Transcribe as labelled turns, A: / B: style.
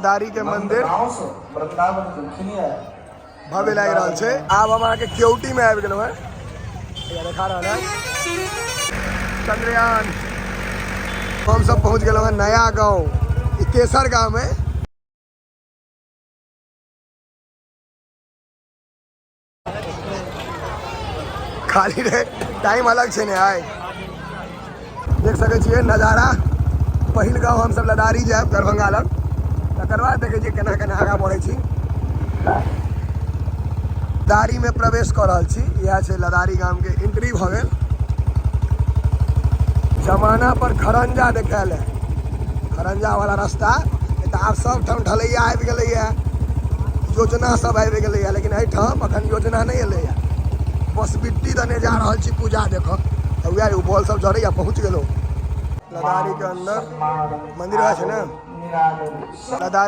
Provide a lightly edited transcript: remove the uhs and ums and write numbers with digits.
A: लदारी के मंदिर भव्य लग रहा है। अब हम आके केवटी में आबि गेलहुँ हैं। देखा रहा है चंद्रयान। हम सब पहुंच गए हैं नया गांव, केसर गांव में। खाली रहे टाइम अलग से नहीं आए। देख सके छिए नज़ारा। पहिल गाँव हम सब लदारी जाए दरभंगा लग, तकर बाद देखे छिए केना केना आगाँ बढ़े छी। लदारी में प्रवेश कर रहा छी। यह है लदारी गांव के एंट्री भ गेल। जमाना पर खरंजा देखाल है, खरंजा वाला रास्ता। आब सब ठाम ढलैया आबि गेलैया, योजना सब आबि गेलैया, लेकिन एहिठाम अखन योजना नहीं एलैया। बस बिट्टी दने जा रहा छी पूजा देख। वह बॉल सब जड़ैया पहुँच गेलो लदारी के अंदर। मंदिर है ना लदारी।